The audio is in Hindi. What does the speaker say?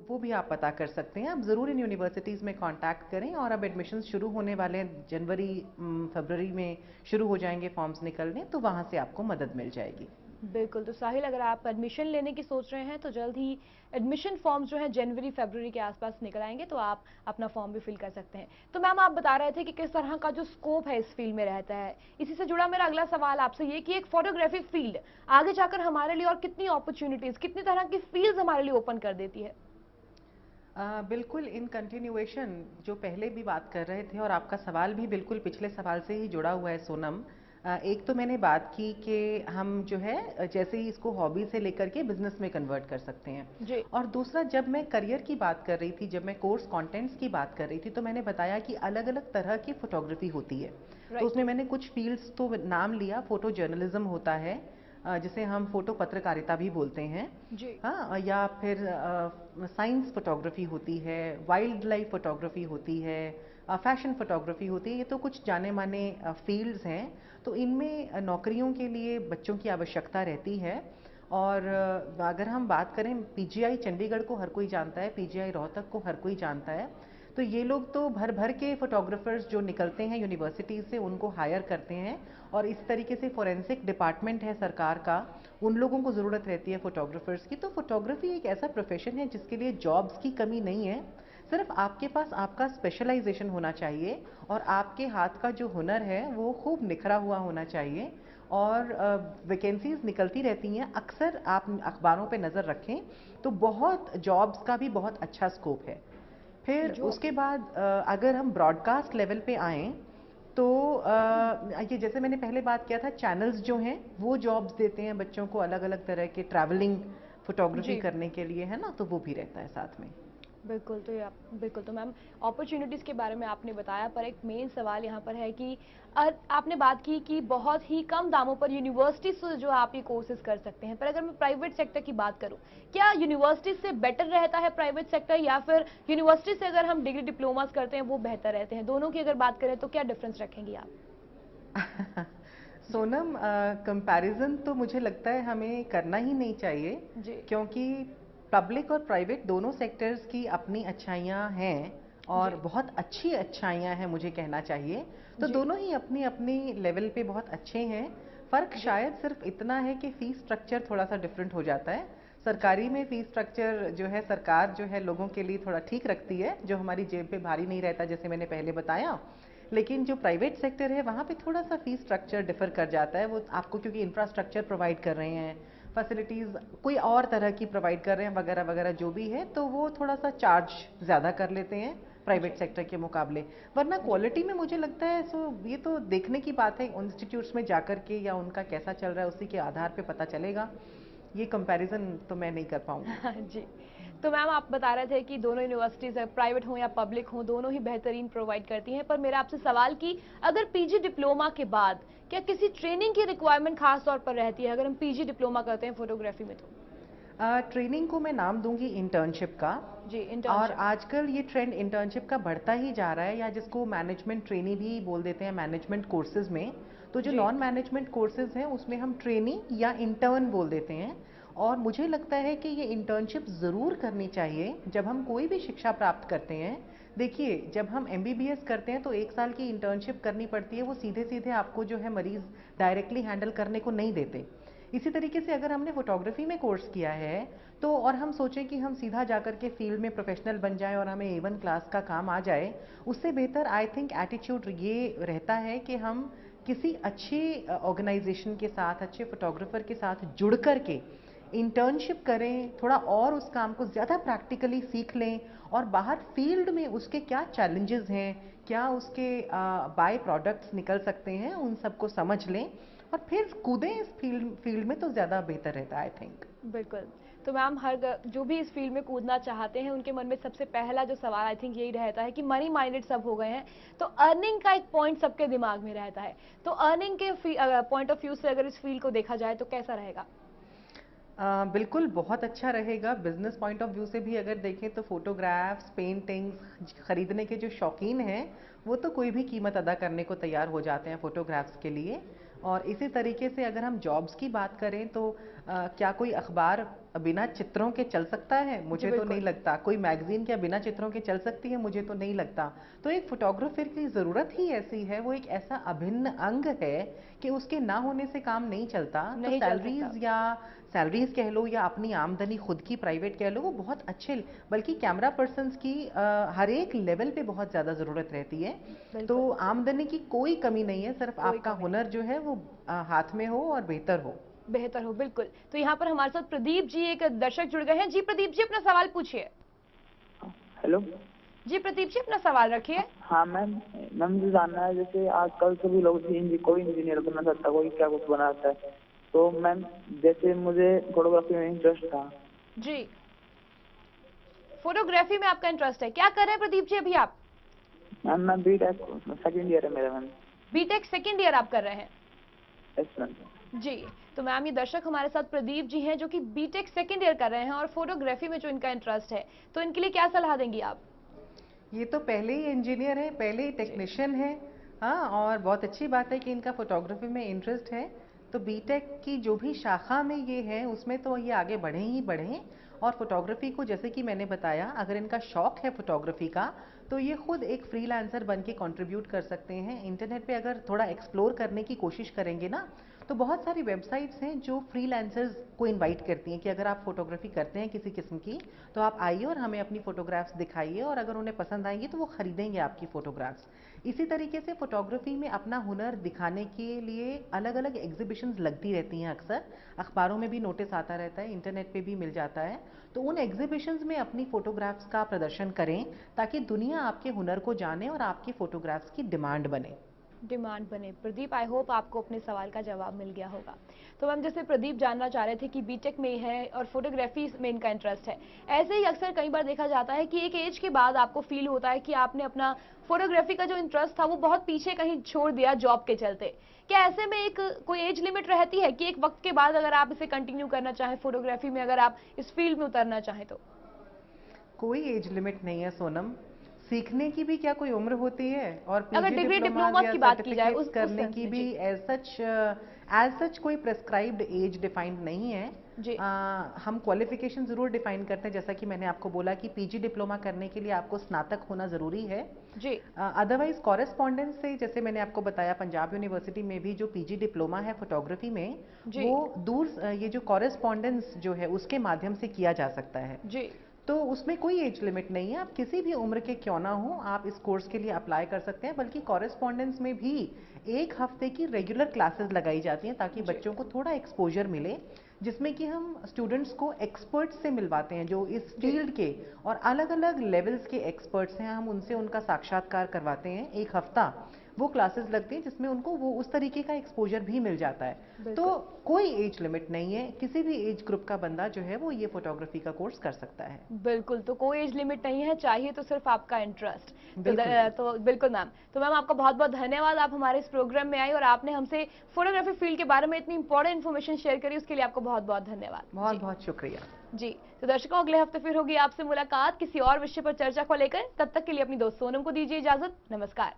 वो भी आप पता कर सकते हैं। आप ज़रूर इन यूनिवर्सिटीज़ में कांटेक्ट करें, और अब एडमिशन्स शुरू होने वाले हैं, जनवरी फरवरी में शुरू हो जाएंगे फॉर्म्स निकलने, तो वहाँ से आपको मदद मिल जाएगी। बिल्कुल, तो साहिल अगर आप एडमिशन लेने की सोच रहे हैं तो जल्द ही एडमिशन फॉर्म्स जो है जनवरी फरवरी के आसपास निकल आएंगे, तो आप अपना फॉर्म भी फिल कर सकते हैं। तो मैम आप बता रहे थे कि किस तरह का जो स्कोप है इस फील्ड में रहता है। इसी से जुड़ा मेरा अगला सवाल आपसे ये कि एक फोटोग्राफी फील्ड आगे जाकर हमारे लिए और कितनी अपॉर्चुनिटीज, कितनी तरह की फील्ड्स हमारे लिए ओपन कर देती है? बिल्कुल इन कंटिन्यूएशन जो पहले भी बात कर रहे थे, और आपका सवाल भी बिल्कुल पिछले सवाल से ही जुड़ा हुआ है सोनम। एक तो मैंने बात की कि हम जो है जैसे ही इसको हॉबी से लेकर के बिजनेस में कन्वर्ट कर सकते हैं। जी। और दूसरा, जब मैं करियर की बात कर रही थी, जब मैं कोर्स कंटेंट्स की बात कर रही थी, तो मैंने बताया कि अलग अलग तरह की फोटोग्राफी होती है। तो राइट। उसमें मैंने कुछ फील्ड्स तो नाम लिया। फोटो जर्नलिज्म होता है, जिसे हम फोटो पत्रकारिता भी बोलते हैं। जी। हाँ, या फिर साइंस फोटोग्राफी होती है, वाइल्ड लाइफ फोटोग्राफी होती है, फैशन फोटोग्राफी होती है। ये तो कुछ जाने माने फील्ड्स हैं। तो इनमें नौकरियों के लिए बच्चों की आवश्यकता रहती है। और अगर हम बात करें, पीजीआई चंडीगढ़ को हर कोई जानता है, पीजीआई रोहतक को हर कोई जानता है। तो ये लोग तो भर भर के फोटोग्राफर्स जो निकलते हैं यूनिवर्सिटीज़ से, उनको हायर करते हैं। और इस तरीके से फोरेंसिक डिपार्टमेंट है सरकार का, उन लोगों को ज़रूरत रहती है फोटोग्राफर्स की। तो फोटोग्राफी एक ऐसा प्रोफेशन है जिसके लिए जॉब्स की कमी नहीं है। सिर्फ आपके पास आपका स्पेशलाइजेशन होना चाहिए, और आपके हाथ का जो हुनर है वो खूब निखरा हुआ होना चाहिए। और वैकेंसीज निकलती रहती हैं अक्सर, आप अखबारों पे नज़र रखें तो बहुत जॉब्स का भी बहुत अच्छा स्कोप है। फिर जो उसके बाद अगर हम ब्रॉडकास्ट लेवल पे आएँ, तो ये जैसे मैंने पहले बात किया था, चैनल्स जो हैं वो जॉब्स देते हैं बच्चों को अलग अलग तरह के ट्रैवलिंग फोटोग्राफी जी। करने के लिए, है ना, तो वो भी रहता है साथ में। बिल्कुल, तो ये आप बिल्कुल, तो मैम अपॉर्च्युनिटीज़ के बारे में आपने बताया, पर एक मेन सवाल यहाँ पर है कि आपने बात की कि बहुत ही कम दामों पर यूनिवर्सिटी से जो आप ये कोर्सेज़ कर सकते हैं, पर अगर मैं प्राइवेट सेक्टर की बात करूँ, क्या यूनिवर्सिटी से बेटर रहता है प्राइवेट सेक्टर, या फिर यूनिवर्सिटी से अगर हम डिग्री डिप्लोमास करते हैं वो बेहतर रहते हैं? दोनों की अगर बात करें तो क्या डिफरेंस रखेंगी आप? जी। सोनम, कंपैरिजन तो मुझे लगता है हमें करना ही नहीं चाहिए। जी। क्योंकि पब्लिक और प्राइवेट दोनों सेक्टर्स की अपनी अच्छाइयाँ हैं, और जी। बहुत अच्छी अच्छाइयाँ हैं मुझे कहना चाहिए। तो जी। दोनों ही अपनी अपनी लेवल पे बहुत अच्छे हैं। फ़र्क जी। शायद सिर्फ इतना है कि फ़ीस स्ट्रक्चर थोड़ा सा डिफरेंट हो जाता है। जी। सरकारी में फ़ीस स्ट्रक्चर जो है, सरकार जो है लोगों के लिए थोड़ा ठीक रखती है, जो हमारी जेब पे भारी नहीं रहता, जैसे मैंने पहले बताया। लेकिन जो प्राइवेट सेक्टर है वहाँ पे थोड़ा सा फीस स्ट्रक्चर डिफर कर जाता है। वो आपको क्योंकि इंफ्रास्ट्रक्चर प्रोवाइड कर रहे हैं, फैसिलिटीज़ कोई और तरह की प्रोवाइड कर रहे हैं, वगैरह वगैरह जो भी है, तो वो थोड़ा सा चार्ज ज़्यादा कर लेते हैं प्राइवेट जी। सेक्टर के मुकाबले। वरना जी। क्वालिटी में मुझे लगता है, सो ये तो देखने की बात है, इंस्टीट्यूट्स में जाकर के या उनका कैसा चल रहा है उसी के आधार पे पता चलेगा। ये कंपैरिजन तो मैं नहीं कर पाऊंगी। जी। तो मैम आप बता रहे थे कि दोनों यूनिवर्सिटीज़ प्राइवेट हों या पब्लिक हों, दोनों ही बेहतरीन प्रोवाइड करती हैं। पर मेरा आपसे सवाल कि अगर पीजी डिप्लोमा के बाद क्या किसी ट्रेनिंग की रिक्वायरमेंट खास तौर पर रहती है, अगर हम पीजी डिप्लोमा करते हैं फोटोग्राफी में तो? ट्रेनिंग को मैं नाम दूंगी इंटर्नशिप का। जी, और इंटर्नशिप। आजकल ये ट्रेंड इंटर्नशिप का बढ़ता ही जा रहा है, या जिसको मैनेजमेंट ट्रेनी भी बोल देते हैं मैनेजमेंट कोर्सेज में। तो जो जी। नॉन मैनेजमेंट कोर्सेज हैं उसमें हम ट्रेनी या इंटर्न बोल देते हैं। और मुझे लगता है कि ये इंटर्नशिप ज़रूर करनी चाहिए जब हम कोई भी शिक्षा प्राप्त करते हैं। देखिए, जब हम एमबीबीएस करते हैं तो 1 साल की इंटर्नशिप करनी पड़ती है। वो सीधे सीधे आपको जो है मरीज डायरेक्टली हैंडल करने को नहीं देते। इसी तरीके से अगर हमने फोटोग्राफी में कोर्स किया है, तो और हम सोचें कि हम सीधा जाकर के फील्ड में प्रोफेशनल बन जाएं और हमें A1 क्लास का काम आ जाए, उससे बेहतर आई थिंक एटीट्यूड ये रहता है कि हम किसी अच्छी ऑर्गेनाइजेशन के साथ, अच्छे फोटोग्राफर के साथ जुड़ कर के इंटर्नशिप करें, थोड़ा और उस काम को ज़्यादा प्रैक्टिकली सीख लें, और बाहर फील्ड में उसके क्या चैलेंजेस हैं, क्या उसके बाय प्रोडक्ट्स निकल सकते हैं, उन सबको समझ लें और फिर कूदें इस फील्ड फील्ड में, तो ज़्यादा बेहतर रहता है आई थिंक। बिल्कुल। तो मैम जो भी इस फील्ड में कूदना चाहते हैं उनके मन में सबसे पहला जो सवाल आई थिंक यही रहता है कि मनी माइंडेड सब हो गए हैं, तो अर्निंग का एक पॉइंट सबके दिमाग में रहता है। तो अर्निंग के पॉइंट ऑफ व्यू से अगर इस फील्ड को देखा जाए तो कैसा रहेगा? बिल्कुल बहुत अच्छा रहेगा। बिजनेस पॉइंट ऑफ व्यू से भी अगर देखें तो फोटोग्राफ्स, पेंटिंग्स खरीदने के जो शौकीन हैं वो तो कोई भी कीमत अदा करने को तैयार हो जाते हैं फोटोग्राफ्स के लिए। और इसी तरीके से अगर हम जॉब्स की बात करें, तो क्या कोई अखबार बिना चित्रों के चल सकता है? मुझे तो नहीं लगता। कोई मैगजीन क्या बिना चित्रों के चल सकती है? मुझे तो नहीं लगता। तो एक फोटोग्राफर की ज़रूरत ही ऐसी है, वो एक ऐसा अभिन्न अंग है कि उसके ना होने से काम नहीं चलता। तो नहीं चल सकता। सैलरीज कह लो या अपनी आमदनी खुद की प्राइवेट कह लो, वो बहुत अच्छे, बल्कि कैमरा पर्सन्स की हर एक लेवल पे बहुत ज़्यादा ज़रूरत रहती है। तो बिल्कुल, आमदनी की कोई कमी नहीं है, सिर्फ कोई आपका कमी नहीं। हुनर जो है वो हाथ में हो और बेहतर हो। बेहतर हो, बिल्कुल। तो यहाँ पर हमारे साथ प्रदीप जी एक दर्शक जुड़ गए हैं। जी प्रदीप जी, अपना सवाल पूछिए। हेलो। जी प्रदीप जी, अपना सवाल रखिए। हाँ मैम, मैम मुझे जानना है, जैसे आजकल सभी लोग कोई इंजीनियर बनना चाहता है, कोई क्या कुछ बनाता है। तो मैम जैसे मुझे फोटोग्राफी में इंटरेस्ट था। जी, फोटोग्राफी में आपका इंटरेस्ट है। क्या कर रहे हैं प्रदीप जी अभी आप? मैम मैं बीटेक सेकंड ईयर है मेरा मैम। बीटेक सेकेंड ईयर आप कर रहे हैं? Yes ma'am. जी। तो मैम ये दर्शक हमारे साथ प्रदीप जी हैं जो कि बीटेक सेकेंड ईयर कर रहे हैं और फोटोग्राफी में जो इनका इंटरेस्ट है, तो इनके लिए क्या सलाह देंगी आप? ये तो पहले ही इंजीनियर है, पहले ही टेक्नीशियन है। हाँ, और बहुत अच्छी बात है कि इनका फोटोग्राफी में इंटरेस्ट है। तो बीटेक की जो भी शाखा में ये है उसमें तो ये आगे बढ़े ही बढ़े। और फोटोग्राफी को, जैसे कि मैंने बताया, अगर इनका शौक है फोटोग्राफी का, तो ये खुद एक फ्रीलांसर बन के कॉन्ट्रीब्यूट कर सकते हैं। इंटरनेट पे अगर थोड़ा एक्सप्लोर करने की कोशिश करेंगे ना, तो बहुत सारी वेबसाइट्स हैं जो फ्रीलांसर्स को इनवाइट करती हैं कि अगर आप फोटोग्राफी करते हैं किसी किस्म की, तो आप आइए और हमें अपनी फोटोग्राफ्स दिखाइए, और अगर उन्हें पसंद आएंगी तो वो खरीदेंगे आपकी फोटोग्राफ्स। इसी तरीके से फोटोग्राफी में अपना हुनर दिखाने के लिए अलग अलग एग्जीबिशंस लगती रहती हैं। अक्सर अखबारों में भी नोटिस आता रहता है, इंटरनेट पे भी मिल जाता है। तो उन एग्जीबिशंस में अपनी फोटोग्राफ्स का प्रदर्शन करें, ताकि दुनिया आपके हुनर को जाने और आपकी फोटोग्राफ्स की डिमांड बने। डिमांड बने। प्रदीप, आई होप आपको अपने सवाल का जवाब मिल गया होगा। तो मैम जैसे प्रदीप जानना चाह रहे थे कि बीटेक में है और फोटोग्राफी में इनका इंटरेस्ट है, ऐसे ही अक्सर कई बार देखा जाता है कि एक एज के बाद आपको फील होता है कि आपने अपना फोटोग्राफी का जो इंटरेस्ट था वो बहुत पीछे कहीं छोड़ दिया जॉब के चलते। क्या ऐसे में एक कोई एज लिमिट रहती है कि एक वक्त के बाद अगर आप इसे कंटिन्यू करना चाहें फोटोग्राफी में, अगर आप इस फील्ड में उतरना चाहें तो? कोई एज लिमिट नहीं है सोनम। सीखने की भी क्या कोई उम्र होती है? और अगर पीजी डिग्री डिप्लोमाज डिप्लोमा या की बात की जाए सर्टिफिकेट्स उस करने सेंस की में। भी जी एज सच कोई प्रेस्क्राइब्ड एज डिफाइंड नहीं है। जी हम क्वालिफिकेशन ज़रूर डिफाइन करते हैं, जैसा कि मैंने आपको बोला कि पीजी डिप्लोमा करने के लिए आपको स्नातक होना ज़रूरी है। जी अदरवाइज कॉरेस्पॉन्डेंस से, जैसे मैंने आपको बताया, पंजाब यूनिवर्सिटी में भी जो पीजी डिप्लोमा है फोटोग्राफी में, जी वो दूर ये जो कॉरेस्पॉन्डेंस जो है उसके माध्यम से किया जा सकता है। जी तो उसमें कोई एज लिमिट नहीं है। आप किसी भी उम्र के क्यों ना हो, आप इस कोर्स के लिए अप्लाई कर सकते हैं। बल्कि कॉरेस्पॉन्डेंस में भी 1 हफ्ते की रेगुलर क्लासेस लगाई जाती हैं, ताकि जी बच्चों को थोड़ा एक्सपोजर मिले, जिसमें कि हम स्टूडेंट्स को एक्सपर्ट्स से मिलवाते हैं जो इस जी फील्ड के और अलग अलग लेवल्स के एक्सपर्ट्स हैं। हम उनसे उनका साक्षात्कार करवाते हैं। 1 हफ्ता वो क्लासेस लगती हैं, जिसमें उनको वो उस तरीके का एक्सपोजर भी मिल जाता है। तो बिल्कुल कोई एज लिमिट नहीं है, किसी भी एज ग्रुप का बंदा जो है वो ये फोटोग्राफी का कोर्स कर सकता है। बिल्कुल। तो कोई एज लिमिट नहीं है, चाहिए तो सिर्फ आपका इंटरेस्ट। बिल्कुल तो बिल्कुल मैम। तो मैम आपका बहुत बहुत धन्यवाद, आप हमारे इस प्रोग्राम में आई और आपने हमसे फोटोग्राफी फील्ड के बारे में इतनी इंपॉर्टेंट इन्फॉर्मेशन शेयर करी, उसके लिए आपको बहुत बहुत धन्यवाद। बहुत जी बहुत शुक्रिया। जी। तो दर्शकों, अगले हफ्ते फिर होगी आपसे मुलाकात किसी और विषय पर चर्चा को लेकर। तब तक के लिए अपनी दोस्त सोनम को दीजिए इजाजत। नमस्कार।